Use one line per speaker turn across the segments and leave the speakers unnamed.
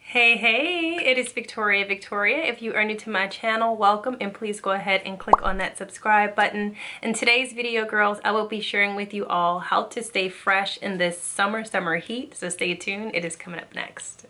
Hey, it is Victoria. If you are new to my channel, welcome, and please go ahead and click on that subscribe button. In today's video, girls, I will be sharing with you all how to stay fresh in this summer heat, so stay tuned. It is coming up next.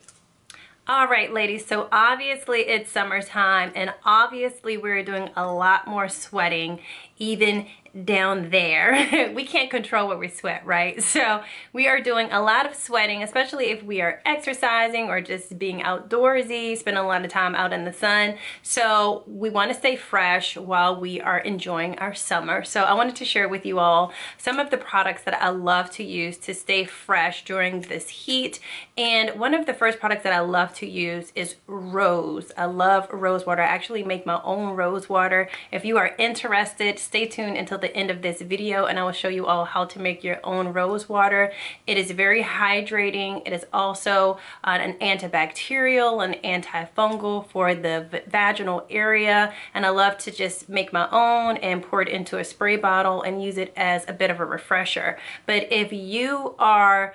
All right, ladies, so obviously it's summertime, and obviously we're doing a lot more sweating, even down there. We can't control what we sweat, right? So we are doing a lot of sweating, especially if we are exercising or just being outdoorsy, spending a lot of time out in the sun. So we want to stay fresh while we are enjoying our summer. So I wanted to share with you all some of the products that I love to use to stay fresh during this heat. And one of the first products that I love to use is rose. I love rose water. I actually make my own rose water. If you are interested, stay tuned until the end of this video and I will show you all how to make your own rose water. It is very hydrating. It is also an antibacterial and antifungal for the vaginal area, and I love to just make my own and pour it into a spray bottle and use it as a bit of a refresher. But if you are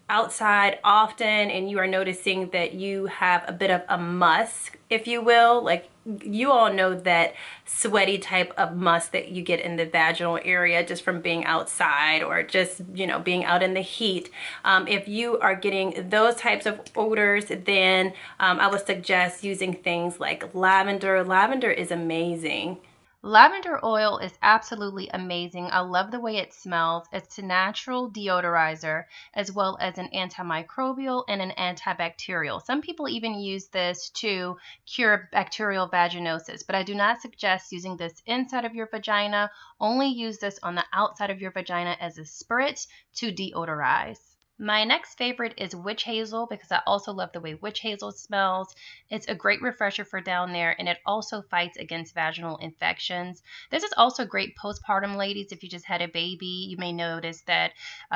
outside often and you are noticing that you have a bit of a musk, if you will, like you all know that sweaty type of musk that you get in the vaginal area just from being outside or just, you know, being out in the heat. If you are getting those types of odors, then I would suggest using things like lavender. Lavender is amazing.
Lavender oil is absolutely amazing. I love the way it smells. It's a natural deodorizer as well as an antimicrobial and an antibacterial. Some people even use this to cure bacterial vaginosis, but I do not suggest using this inside of your vagina. Only use this on the outside of your vagina as a spritz to deodorize. My next favorite is witch hazel because I also love the way witch hazel smells. It's a great refresher for down there, and it also fights against vaginal infections. This is also great postpartum, ladies. If you just had a baby, you may notice that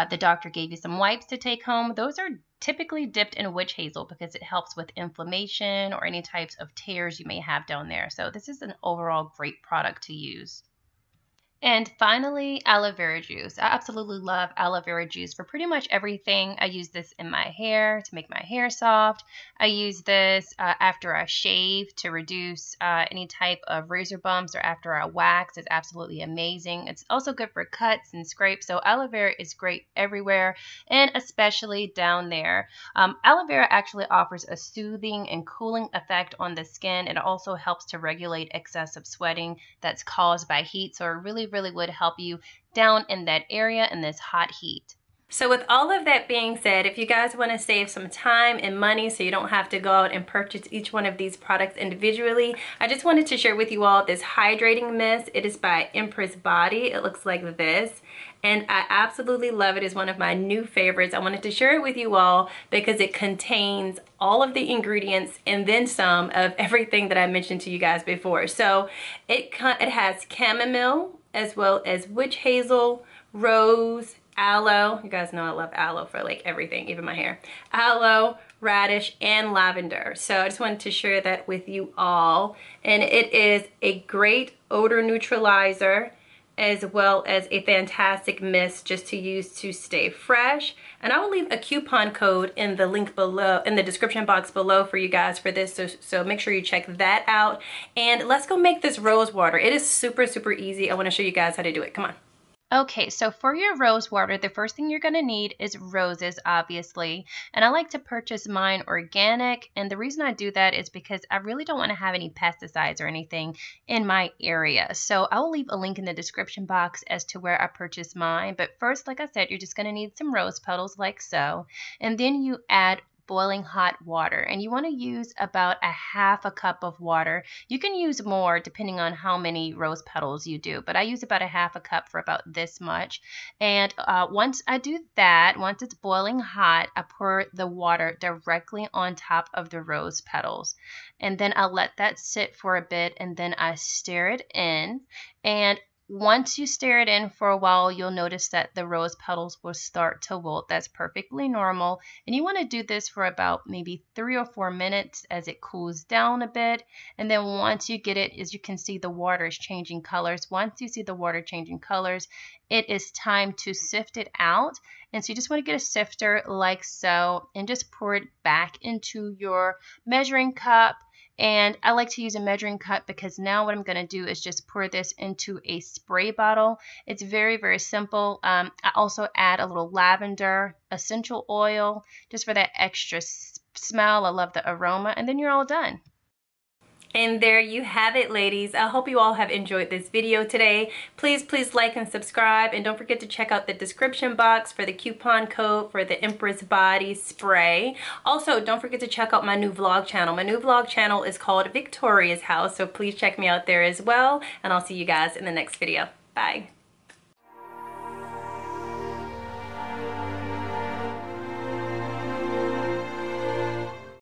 the doctor gave you some wipes to take home. Those are typically dipped in witch hazel because it helps with inflammation or any types of tears you may have down there. So this is an overall great product to use. And finally, aloe vera juice. I absolutely love aloe vera juice for pretty much everything. I use this in my hair to make my hair soft. I use this after I shave to reduce any type of razor bumps or after I wax. It's absolutely amazing. It's also good for cuts and scrapes. So aloe vera is great everywhere and especially down there. Aloe vera actually offers a soothing and cooling effect on the skin. It also helps to regulate excessive sweating that's caused by heat. So it really would help you down in that area in this hot heat.
So with all of that being said, if you guys want to save some time and money so you don't have to go out and purchase each one of these products individually, I just wanted to share with you all this hydrating mist. It is by Empress Body. It looks like this, and I absolutely love it. It's one of my new favorites. I wanted to share it with you all because it contains all of the ingredients and then some of everything that I mentioned to you guys before. So it has chamomile as well as witch hazel, rose, aloe. You guys know I love aloe for like everything, even my hair. Aloe, radish, and lavender. So I just wanted to share that with you all. And it is a great odor neutralizer as well as a fantastic mist just to use to stay fresh. And I will leave a coupon code in the link below, in the description box below for you guys for this, so make sure you check that out. And let's go make this rose water. It is super easy. I want to show you guys how to do it. Come on.
Okay, so for your rose water, the first thing you're going to need is roses, obviously. And I like to purchase mine organic. And the reason I do that is because I really don't want to have any pesticides or anything in my area. So I will leave a link in the description box as to where I purchase mine. But first, like I said, you're just going to need some rose petals like so. And then you add boiling hot water, and you want to use about a half a cup of water. You can use more depending on how many rose petals you do, but I use about a half a cup for about this much. And once I do that, once it's boiling hot, I pour the water directly on top of the rose petals, and then I let that sit for a bit, and then I stir it in. And Once you stir it in for a while, you'll notice that the rose petals will start to wilt. That's perfectly normal. And you want to do this for about maybe 3 or 4 minutes as it cools down a bit. And then once you get it, as you can see, the water is changing colors. Once you see the water changing colors, it is time to sift it out. And so you just want to get a sifter like so and just pour it back into your measuring cup. And I like to use a measuring cup because now what I'm going to do is just pour this into a spray bottle. It's very, very simple. I also add a little lavender essential oil just for that extra smell. I love the aroma. And then you're all done.
And there you have it, ladies. I hope you all have enjoyed this video today. Please like and subscribe, and don't forget to check out the description box for the coupon code for the Empress Body spray. Also, don't forget to check out my new vlog channel. My new vlog channel is called Victoria's House, so please check me out there as well, and I'll see you guys in the next video. Bye.